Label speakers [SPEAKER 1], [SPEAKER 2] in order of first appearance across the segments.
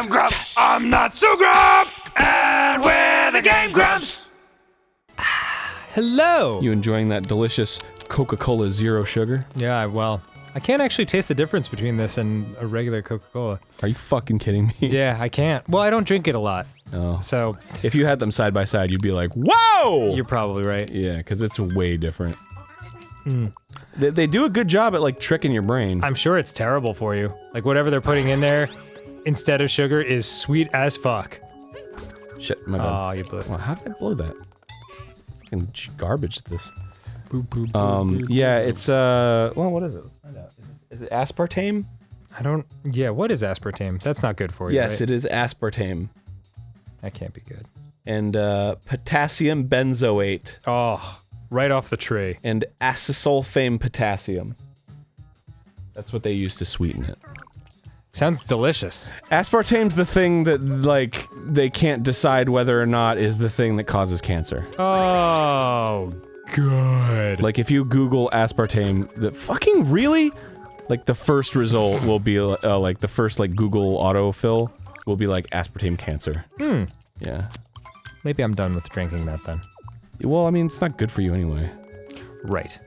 [SPEAKER 1] I'm Grumps. I'm not so Grump. And we're the GameGrumps.
[SPEAKER 2] Hello!
[SPEAKER 3] You enjoying that delicious Coca-Cola Zero Sugar?
[SPEAKER 2] Yeah, well, I can't actually taste the difference between this and a regular Coca-Cola.
[SPEAKER 3] Are you fucking kidding me?
[SPEAKER 2] Yeah, I can't. Well, I don't drink it a lot.
[SPEAKER 3] Oh.
[SPEAKER 2] So...
[SPEAKER 3] If you had them side by side, you'd be like, whoa!
[SPEAKER 2] You're probably right.
[SPEAKER 3] Yeah, because it's way different. They do a good job at, like, tricking your brain.
[SPEAKER 2] I'm sure it's terrible for you. Like, whatever they're putting in there instead of sugar is sweet as fuck.
[SPEAKER 3] Shit, my bad.
[SPEAKER 2] Aw, you blew it.
[SPEAKER 3] Well, how did I blow that? Fucking garbage this.
[SPEAKER 2] Boop, boop, boop,
[SPEAKER 3] Yeah, it's, well, what is it? Let's find out. Is it aspartame?
[SPEAKER 2] I don't... Yeah, what is aspartame? That's not good for you,
[SPEAKER 3] Yes,
[SPEAKER 2] right?
[SPEAKER 3] it is aspartame.
[SPEAKER 2] That can't be good.
[SPEAKER 3] And, potassium benzoate.
[SPEAKER 2] Oh, right off the tree.
[SPEAKER 3] And acesulfame potassium. That's what they use to sweeten it.
[SPEAKER 2] Sounds delicious.
[SPEAKER 3] Aspartame's the thing that, like, they can't decide whether or not is the thing that causes cancer.
[SPEAKER 2] Oh, good.
[SPEAKER 3] Like, if you Google aspartame, fucking really? Like, the first result will be, like, the first, like, Google autofill will be, like, aspartame cancer.
[SPEAKER 2] Hmm.
[SPEAKER 3] Yeah.
[SPEAKER 2] Maybe I'm done with drinking that then.
[SPEAKER 3] Well, I mean, it's not good for you anyway.
[SPEAKER 2] Right.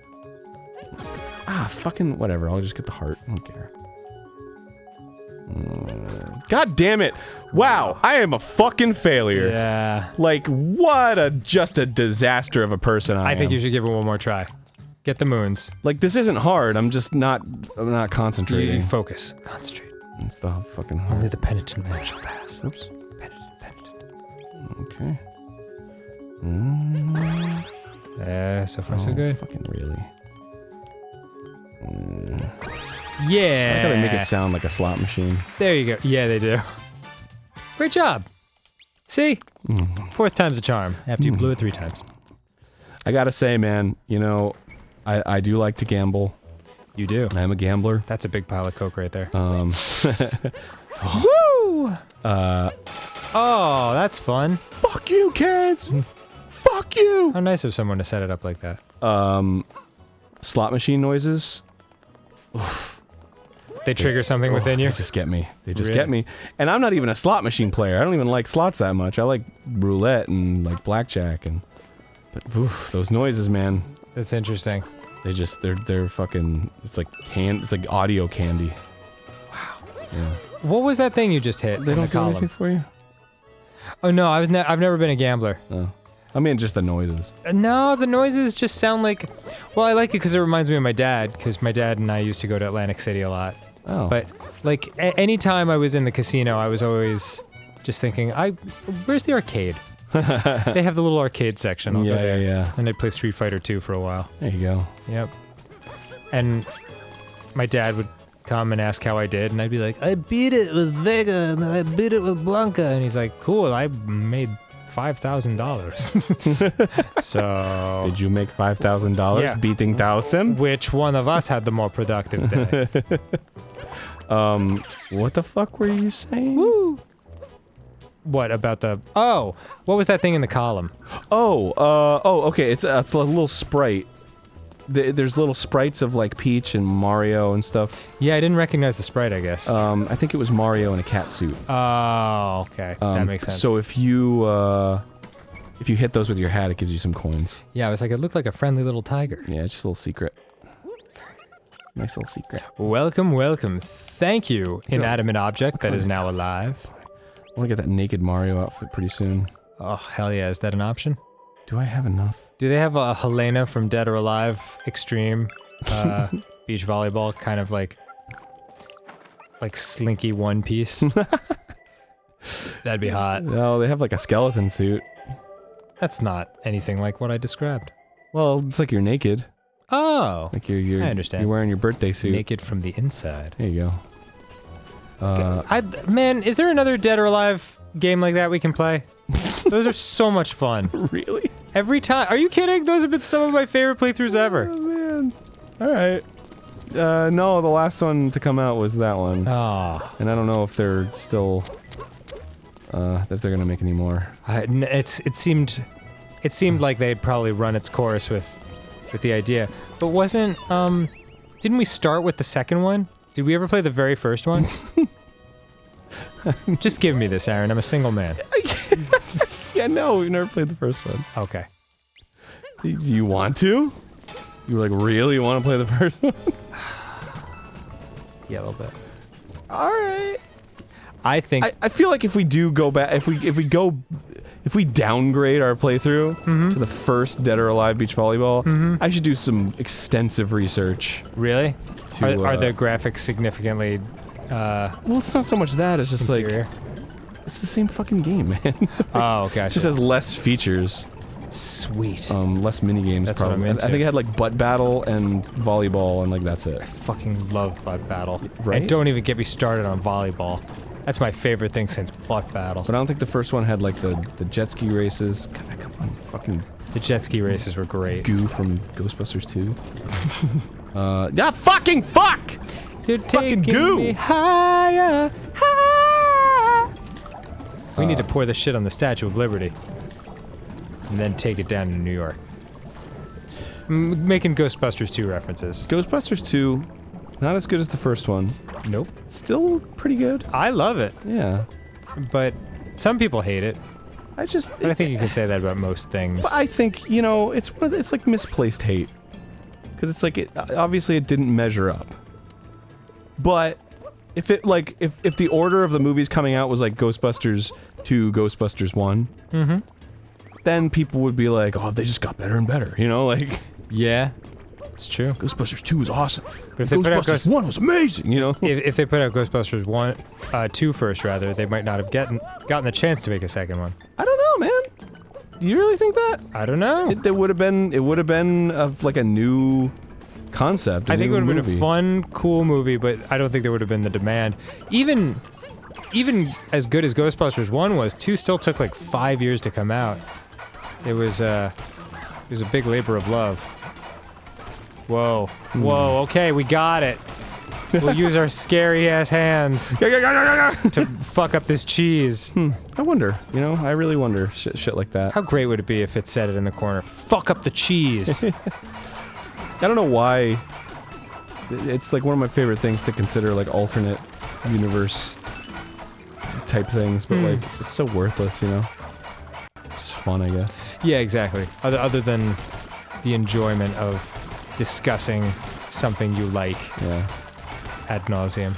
[SPEAKER 3] Ah, fucking whatever, I'll just get the heart. I don't care. God damn it! Wow, I am a fucking failure.
[SPEAKER 2] Yeah.
[SPEAKER 3] Like, what just a disaster of a person I am.
[SPEAKER 2] I think you should give it one more try. Get the moons.
[SPEAKER 3] Like, this isn't hard, I'm not concentrating.
[SPEAKER 2] You focus. Concentrate.
[SPEAKER 3] It's the fucking heart.
[SPEAKER 2] Only the penitent man shall pass.
[SPEAKER 3] Oops.
[SPEAKER 2] Penitent.
[SPEAKER 3] Okay.
[SPEAKER 2] So far so good.
[SPEAKER 3] Fucking really.
[SPEAKER 2] Yeah.
[SPEAKER 3] I gotta make it sound like a slot machine.
[SPEAKER 2] There you go. Yeah, they do. Great job. See? Fourth time's a charm, after you blew it 3 times.
[SPEAKER 3] I gotta say, man, you know, I do like to gamble.
[SPEAKER 2] You do.
[SPEAKER 3] I am a gambler.
[SPEAKER 2] That's a big pile of coke right there.
[SPEAKER 3] Woo!
[SPEAKER 2] Oh, that's fun.
[SPEAKER 3] Fuck you, kids! Fuck you!
[SPEAKER 2] How nice of someone to set it up like that.
[SPEAKER 3] Slot machine noises.
[SPEAKER 2] They trigger something within you?
[SPEAKER 3] They just get me. They just
[SPEAKER 2] Really?
[SPEAKER 3] get me. And I'm not even a slot machine player. I don't even like slots that much. I like roulette and like blackjack and... But oof, those noises, man.
[SPEAKER 2] That's interesting.
[SPEAKER 3] They're fucking... It's like it's like audio candy.
[SPEAKER 2] Wow.
[SPEAKER 3] Yeah.
[SPEAKER 2] What was that thing you just hit?
[SPEAKER 3] They
[SPEAKER 2] in
[SPEAKER 3] don't
[SPEAKER 2] the
[SPEAKER 3] do
[SPEAKER 2] column?
[SPEAKER 3] anything for you?
[SPEAKER 2] Oh no, I've never been a gambler.
[SPEAKER 3] Oh. I mean, just the noises.
[SPEAKER 2] No, the noises just sound like... Well, I like it because it reminds me of my dad, because my dad and I used to go to Atlantic City a lot.
[SPEAKER 3] Oh.
[SPEAKER 2] But, like, anytime I was in the casino, I was always just thinking, where's the arcade? They have the little arcade section. I'll go there.
[SPEAKER 3] Yeah.
[SPEAKER 2] And I'd play Street Fighter 2 for a while.
[SPEAKER 3] There you go.
[SPEAKER 2] Yep. And my dad would come and ask how I did, and I'd be like, I beat it with Vega, and I beat it with Blanca. And he's like, cool, I made $5,000. So...
[SPEAKER 3] Did you make $5,000
[SPEAKER 2] Yeah.
[SPEAKER 3] beating Dowson?
[SPEAKER 2] Which one of us had the more productive day?
[SPEAKER 3] What the fuck were you saying?
[SPEAKER 2] Woo! What about the... Oh! What was that thing in the column?
[SPEAKER 3] Okay, it's a little sprite. There's little sprites of, like, Peach and Mario and stuff.
[SPEAKER 2] Yeah, I didn't recognize the sprite, I guess.
[SPEAKER 3] I think it was Mario in a cat suit.
[SPEAKER 2] Oh, okay. That makes sense.
[SPEAKER 3] So if you hit those with your hat, it gives you some coins.
[SPEAKER 2] Yeah, I was like, it looked like a friendly little tiger.
[SPEAKER 3] Yeah, it's just a little secret. Nice little secret.
[SPEAKER 2] Welcome, welcome. Thank you, inanimate object that is now alive.
[SPEAKER 3] I want to get that naked Mario outfit pretty soon.
[SPEAKER 2] Oh, hell yeah. Is that an option?
[SPEAKER 3] Do I have enough?
[SPEAKER 2] Do they have a Helena from Dead or Alive Extreme beach volleyball kind of like slinky one piece? That'd be hot.
[SPEAKER 3] No, they have like a skeleton suit.
[SPEAKER 2] That's not anything like what I described.
[SPEAKER 3] Well, it's like you're naked.
[SPEAKER 2] Oh,
[SPEAKER 3] Like you're
[SPEAKER 2] I understand.
[SPEAKER 3] You're wearing your birthday suit.
[SPEAKER 2] naked from the inside.
[SPEAKER 3] There you go.
[SPEAKER 2] Man, is there another Dead or Alive game like that we can play? Those are so much fun.
[SPEAKER 3] Really?
[SPEAKER 2] Every time. Are you kidding? Those have been some of my favorite playthroughs ever.
[SPEAKER 3] Oh man. Alright. No, the last one to come out was that one.
[SPEAKER 2] Oh.
[SPEAKER 3] And I don't know if they're still... if they're gonna make any more.
[SPEAKER 2] It seemed like they'd probably run its course with the idea. But wasn't, didn't we start with the second one? Did we ever play the very first one? Just give me this, Aaron. I'm a single man.
[SPEAKER 3] Yeah, no, we've never played the first one.
[SPEAKER 2] Okay.
[SPEAKER 3] Do you want to? You like really want to play the first one?
[SPEAKER 2] Yeah, a little bit.
[SPEAKER 3] All right.
[SPEAKER 2] I think
[SPEAKER 3] I feel like if we do go back, if we downgrade our playthrough to the first Dead or Alive Beach Volleyball, I should do some extensive research.
[SPEAKER 2] really
[SPEAKER 3] To,
[SPEAKER 2] are the graphics significantly
[SPEAKER 3] Well, it's not so much that, it's just
[SPEAKER 2] inferior?
[SPEAKER 3] like, it's the same fucking game, man.
[SPEAKER 2] Oh, gotcha.
[SPEAKER 3] It just has less features,
[SPEAKER 2] Sweet.
[SPEAKER 3] less minigames
[SPEAKER 2] That's what
[SPEAKER 3] probably.
[SPEAKER 2] I'm into.
[SPEAKER 3] I think it had like butt battle and volleyball and like that's it.
[SPEAKER 2] Fucking love butt battle.
[SPEAKER 3] Right?
[SPEAKER 2] And don't even get me started on volleyball. That's my favorite thing since butt battle.
[SPEAKER 3] But I don't think the first one had like the jet ski races. God, come on, fucking
[SPEAKER 2] The jet ski races were great.
[SPEAKER 3] goo from Ghostbusters 2. Yeah, fucking fuck!
[SPEAKER 2] You're
[SPEAKER 3] Fucking
[SPEAKER 2] taking
[SPEAKER 3] goo.
[SPEAKER 2] me higher, higher. We need to pour the shit on the Statue of Liberty. And then take it down to New York. Making Ghostbusters 2 references.
[SPEAKER 3] Ghostbusters 2, not as good as the first one.
[SPEAKER 2] Nope.
[SPEAKER 3] Still pretty good.
[SPEAKER 2] I love it,
[SPEAKER 3] Yeah.
[SPEAKER 2] but some people hate it.
[SPEAKER 3] I just.
[SPEAKER 2] But I think you can say that about most things.
[SPEAKER 3] I think, you know, it's like misplaced hate. Because it's like, obviously it didn't measure up. But if it, like, if the order of the movies coming out was like Ghostbusters 2, Ghostbusters 1, then people would be like, oh, they just got better and better, you know, like...
[SPEAKER 2] Yeah, it's true.
[SPEAKER 3] Ghostbusters 2 was awesome.
[SPEAKER 2] But if they put out
[SPEAKER 3] Ghostbusters 1 was amazing, you know?
[SPEAKER 2] If they put out Ghostbusters 2 first, rather, they might not have gotten the chance to make a second one.
[SPEAKER 3] I don't know, man. Do you really think that?
[SPEAKER 2] I don't know.
[SPEAKER 3] It would have been of like a new concept.
[SPEAKER 2] I think it would have been a fun, cool movie, but I don't think there would have been the demand. Even as good as Ghostbusters 1 was, 2 still took like 5 years to come out. It was a big labor of love. Whoa. Whoa, okay, we got it. We'll use our scary ass hands to fuck up this cheese.
[SPEAKER 3] I wonder, you know, I really wonder shit like that.
[SPEAKER 2] How great would it be if it said it in the corner? Fuck up the cheese.
[SPEAKER 3] I don't know why. It's like one of my favorite things to consider like alternate universe type things, but like it's so worthless, you know. It's just fun, I guess.
[SPEAKER 2] Yeah, exactly. Other than the enjoyment of discussing something you like
[SPEAKER 3] Yeah.
[SPEAKER 2] ad nauseum.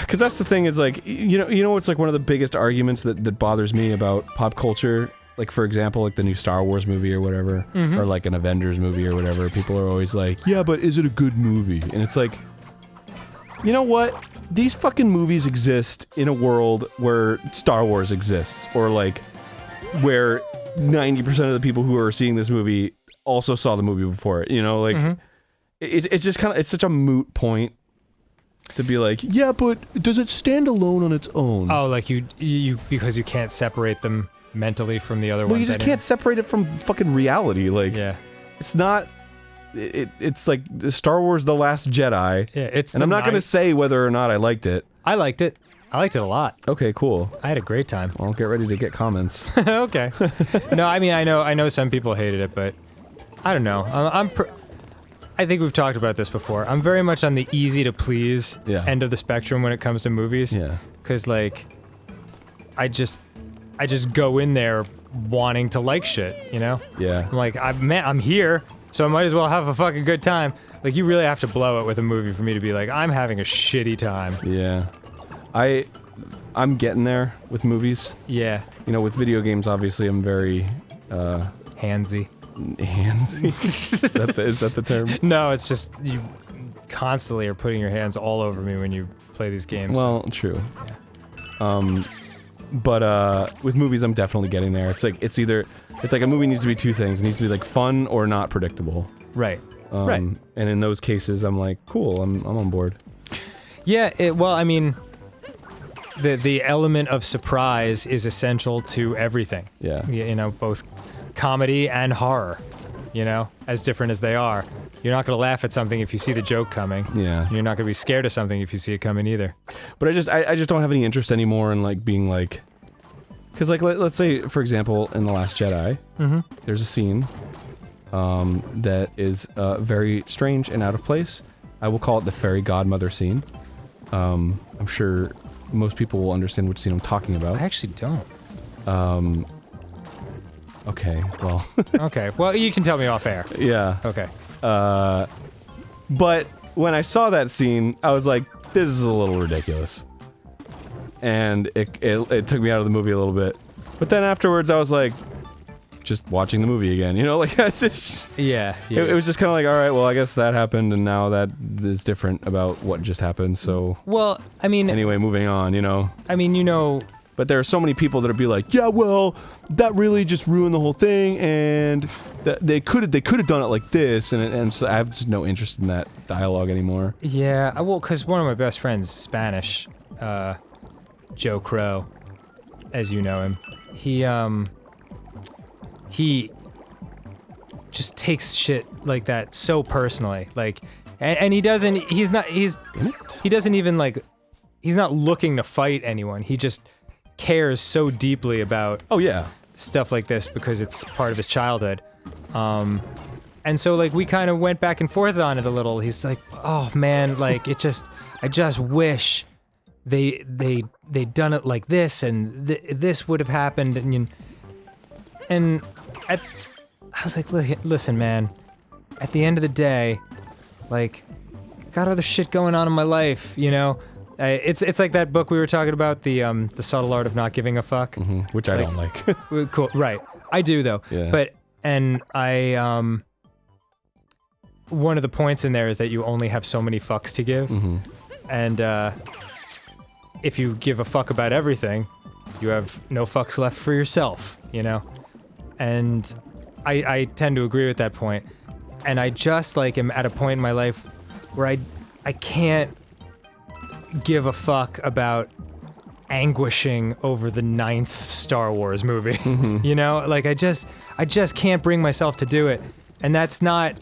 [SPEAKER 3] Because that's the thing is like, you know what's like one of the biggest arguments that bothers me about pop culture? Like, for example, like the new Star Wars movie or whatever, or like an Avengers movie or whatever, people are always like, yeah, but is it a good movie? And it's like, you know what? These fucking movies exist in a world where Star Wars exists, or like, where 90% of the people who are seeing this movie also saw the movie before it, you know? Like, it's just kind of, it's such a moot point to be like, yeah, but does it stand alone on its own?
[SPEAKER 2] Oh, like you because you can't separate them mentally from the other ones.
[SPEAKER 3] Well, you just can't separate it from fucking reality. Like,
[SPEAKER 2] Yeah.
[SPEAKER 3] it's not. It's like Star Wars: The Last Jedi.
[SPEAKER 2] Yeah, it's.
[SPEAKER 3] And I'm not gonna say whether or not I liked it.
[SPEAKER 2] I liked it. I liked it a lot.
[SPEAKER 3] Okay, cool.
[SPEAKER 2] I had a great time.
[SPEAKER 3] Well, get ready to get comments.
[SPEAKER 2] Okay. No, I mean I know some people hated it, but I don't know. I think we've talked about this before. I'm very much on the easy to please end of the spectrum when it comes to movies.
[SPEAKER 3] Yeah.
[SPEAKER 2] Cause like, I just go in there wanting to like shit, you know?
[SPEAKER 3] Yeah.
[SPEAKER 2] I'm like, I'm here, so I might as well have a fucking good time. Like, you really have to blow it with a movie for me to be like, I'm having a shitty time.
[SPEAKER 3] Yeah. I'm getting there with movies.
[SPEAKER 2] Yeah.
[SPEAKER 3] You know, with video games, obviously, I'm very
[SPEAKER 2] Handsy.
[SPEAKER 3] handsy. Is that the term?
[SPEAKER 2] No, it's just you constantly are putting your hands all over me when you play these games.
[SPEAKER 3] Well, true. But with movies, I'm definitely getting there. It's like a movie needs to be two things. It needs to be like fun or not predictable.
[SPEAKER 2] Right. Right.
[SPEAKER 3] And in those cases, I'm like, cool. I'm on board.
[SPEAKER 2] Yeah. Well, I mean, the element of surprise is essential to everything.
[SPEAKER 3] Yeah.
[SPEAKER 2] You know, both comedy and horror. You know, as different as they are. You're not gonna laugh at something if you see the joke coming.
[SPEAKER 3] Yeah.
[SPEAKER 2] You're not gonna be scared of something if you see it coming either.
[SPEAKER 3] But I just don't have any interest anymore in like being like, because like let's say for example in The Last Jedi, there's a scene that is very strange and out of place. I will call it the fairy godmother scene. I'm sure most people will understand which scene I'm talking about.
[SPEAKER 2] I actually don't.
[SPEAKER 3] Okay, well.
[SPEAKER 2] Okay, well, you can tell me off air.
[SPEAKER 3] Yeah.
[SPEAKER 2] Okay.
[SPEAKER 3] But when I saw that scene, I was like, this is a little ridiculous. And it took me out of the movie a little bit. But then afterwards, I was like, just watching the movie again, you know? Like, it's just...
[SPEAKER 2] Yeah.
[SPEAKER 3] It was just kind of like, alright, well, I guess that happened, and now that is different about what just happened, so...
[SPEAKER 2] Well, I mean...
[SPEAKER 3] Anyway, moving on, you know?
[SPEAKER 2] I mean, you know...
[SPEAKER 3] But there are so many people that'll be like, yeah, well, that really just ruined the whole thing, and they could have done it like this, and so I have just no interest in that dialogue anymore.
[SPEAKER 2] Yeah, well, because one of my best friends, Spanish, Joe Crow, as you know him, he just takes shit like that so personally, like, and he doesn't even, like, he's not looking to fight anyone, he just cares so deeply about stuff like this because it's part of his childhood. And so, like, we kind of went back and forth on it a little. He's like, oh man, like, I just wish they'd done it like this, and this would have happened, and I was like, listen, man, at the end of the day, like, I got other shit going on in my life, you know? It's like that book we were talking about, the Subtle Art of Not Giving a Fuck.
[SPEAKER 3] Mm-hmm, which I don't like.
[SPEAKER 2] Cool, right. I do, though.
[SPEAKER 3] Yeah.
[SPEAKER 2] But, and one of the points in there is that you only have so many fucks to give.
[SPEAKER 3] Mm-hmm.
[SPEAKER 2] And, if you give a fuck about everything, you have no fucks left for yourself, you know? And I tend to agree with that point. And I just, like, am at a point in my life where I can't give a fuck about anguishing over the 9th Star Wars movie.
[SPEAKER 3] Mm-hmm.
[SPEAKER 2] You know? Like, I just can't bring myself to do it. And that's not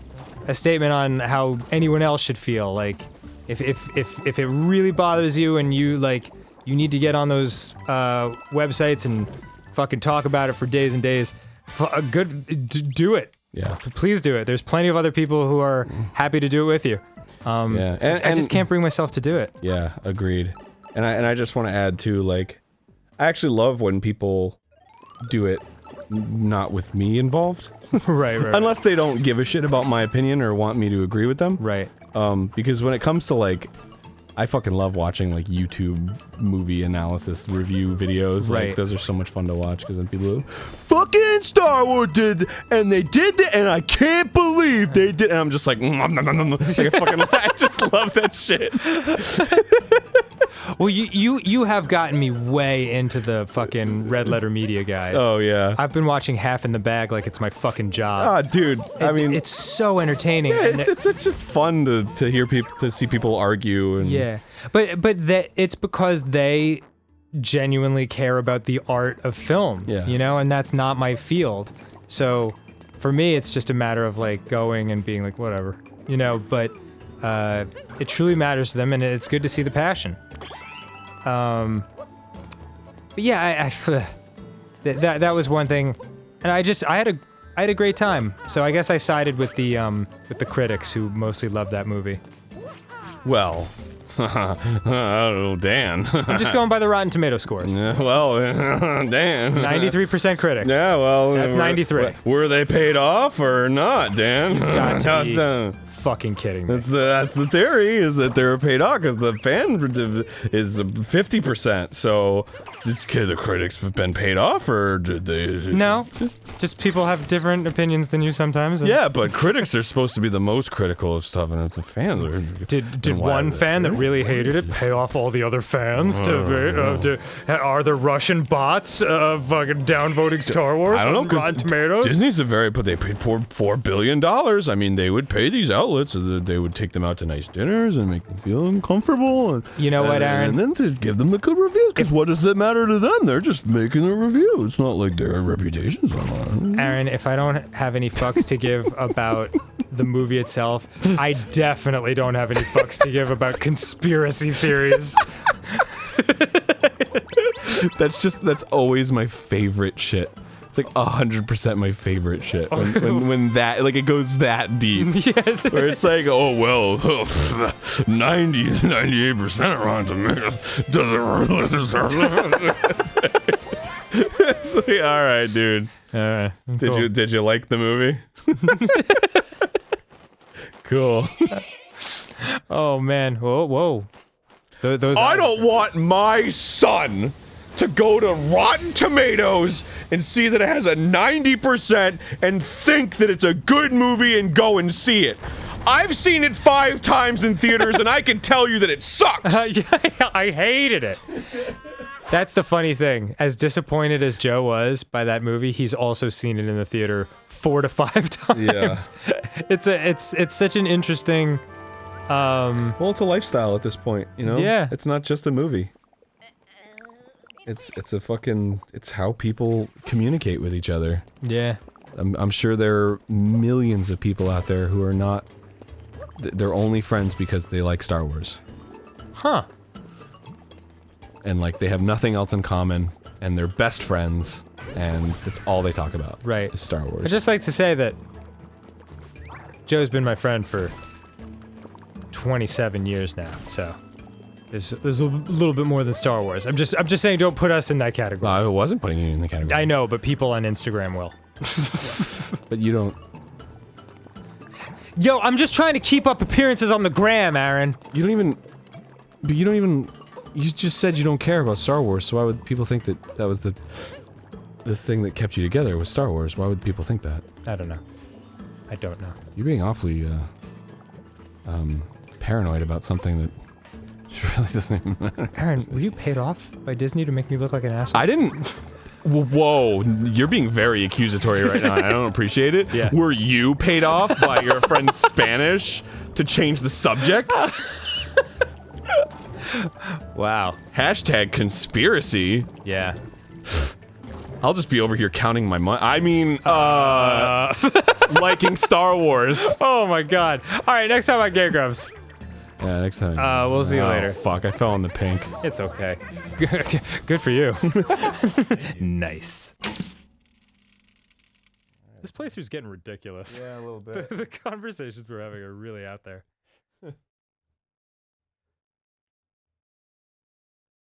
[SPEAKER 2] a statement on how anyone else should feel. Like, if it really bothers you and you, like, you need to get on those websites and fucking talk about it for days and days, do it.
[SPEAKER 3] Yeah.
[SPEAKER 2] Please do it. There's plenty of other people who are happy to do it with you.
[SPEAKER 3] Yeah. And
[SPEAKER 2] I just can't bring myself to do it.
[SPEAKER 3] Yeah, agreed. And I just want to add too, like, I actually love when people do it not with me involved.
[SPEAKER 2] Right.
[SPEAKER 3] Unless they don't give a shit about my opinion or want me to agree with them.
[SPEAKER 2] Right.
[SPEAKER 3] Because when it comes to, like, I fucking love watching, like, YouTube movie analysis review videos.
[SPEAKER 2] Right.
[SPEAKER 3] Like, those are so much fun to watch, because then people are like, fucking Star Wars did, and they did it, and I can't believe they did, and I'm just like, I just love that shit.
[SPEAKER 2] Well, you have gotten me way into the fucking Red Letter Media guys.
[SPEAKER 3] Oh, yeah.
[SPEAKER 2] I've been watching Half in the Bag like it's my fucking job.
[SPEAKER 3] Ah, dude, I mean...
[SPEAKER 2] It's so entertaining.
[SPEAKER 3] Yeah, it's just fun to hear people, to see people argue, and...
[SPEAKER 2] Yeah, but it's because they genuinely care about the art of film, you know, and that's not my field. So for me, it's just a matter of, like, going and being like, whatever, you know, but it truly matters to them, and it's good to see the passion. But yeah, that was one thing, and I had a great time. So I guess I sided with the critics who mostly loved that movie.
[SPEAKER 3] Well, oh, Dan.
[SPEAKER 2] I'm just going by the Rotten Tomato scores.
[SPEAKER 3] Well, Dan.
[SPEAKER 2] 93% critics.
[SPEAKER 3] Yeah, well,
[SPEAKER 2] that's 93.
[SPEAKER 3] Were they paid off or not, Dan?
[SPEAKER 2] Got to be fucking kidding me.
[SPEAKER 3] That's the theory, is that they were paid off because the fan is 50%. So, could the critics have been paid off, or did they?
[SPEAKER 2] No, just people have different opinions than you sometimes.
[SPEAKER 3] Yeah, but critics are supposed to be the most critical of stuff, and if the fans are...
[SPEAKER 2] Did one fan that really hated it pay off all the other fans are the Russian bots fucking downvoting Star Wars
[SPEAKER 3] I don't know,
[SPEAKER 2] on Rotten Tomatoes?
[SPEAKER 3] Disney's but they paid $4 billion. I mean, they would pay these outlets so that they would take them out to nice dinners and make them feel comfortable. And,
[SPEAKER 2] you know what, Aaron?
[SPEAKER 3] And then to give them the good reviews, because what does it matter to them? They're just making a review. It's not like their reputation's online.
[SPEAKER 2] Aaron, if I don't have any fucks to give about the movie itself, I definitely don't have any fucks to give about conspiracy theories.
[SPEAKER 3] That's always my favorite shit. It's like 100% my favorite shit when that like it goes that deep.
[SPEAKER 2] Yeah.
[SPEAKER 3] Where it's like, oh well, 98% of Rotten Tomatoes doesn't really deserve it. It's like, all right, dude.
[SPEAKER 2] All right.
[SPEAKER 3] Did you like the movie? Cool.
[SPEAKER 2] Oh man. Whoa. Those.
[SPEAKER 3] I don't want my son to go to Rotten Tomatoes and see that it has a 90% and think that it's a good movie and go and see it. I've seen it 5 times in theaters and I can tell you that it sucks.
[SPEAKER 2] Yeah, I hated it. That's the funny thing. As disappointed as Joe was by that movie, he's also seen it in the theater 4 to 5 times.
[SPEAKER 3] Yeah.
[SPEAKER 2] It's such an interesting.
[SPEAKER 3] Well, it's a lifestyle at this point, you know?
[SPEAKER 2] Yeah.
[SPEAKER 3] It's not just a movie. It's a fucking, it's how people communicate with each other.
[SPEAKER 2] Yeah.
[SPEAKER 3] I'm sure there are millions of people out there who are not, they're only friends because they like Star Wars.
[SPEAKER 2] Huh.
[SPEAKER 3] And like they have nothing else in common, and they're best friends, and it's all they talk about.
[SPEAKER 2] Right.
[SPEAKER 3] Is Star Wars.
[SPEAKER 2] I'd just like to say that Joe's been my friend for 27 years now, so there's a little bit more than Star Wars. I'm just saying, don't put us in that category.
[SPEAKER 3] No, I wasn't putting you in the category.
[SPEAKER 2] I know, but people on Instagram will.
[SPEAKER 3] But you don't.
[SPEAKER 2] Yo, I'm just trying to keep up appearances on the gram, Aaron.
[SPEAKER 3] You don't even. But you don't even. You just said you don't care about Star Wars, so why would people think that that was the thing that kept you together was Star Wars? Why would people think that?
[SPEAKER 2] I don't know. I don't know.
[SPEAKER 3] You're being awfully paranoid about something that really doesn't even matter.
[SPEAKER 2] Aaron, were you paid off by Disney to make me look like an asshole?
[SPEAKER 3] I didn't. Whoa, you're being very accusatory right now. I don't appreciate it.
[SPEAKER 2] Yeah.
[SPEAKER 3] Were you paid off by your friend Spanish to change the subject?
[SPEAKER 2] Wow.
[SPEAKER 3] Hashtag conspiracy.
[SPEAKER 2] Yeah.
[SPEAKER 3] I'll just be over here counting my money. I mean, liking Star Wars.
[SPEAKER 2] Oh my god. Alright, next time on GameGrumps.
[SPEAKER 3] Yeah, next time.
[SPEAKER 2] We'll see you later.
[SPEAKER 3] Fuck, I fell in the pink.
[SPEAKER 2] It's okay. Good for you. Nice. This playthrough's getting ridiculous.
[SPEAKER 3] Yeah, a little bit.
[SPEAKER 2] The conversations we're having are really out there.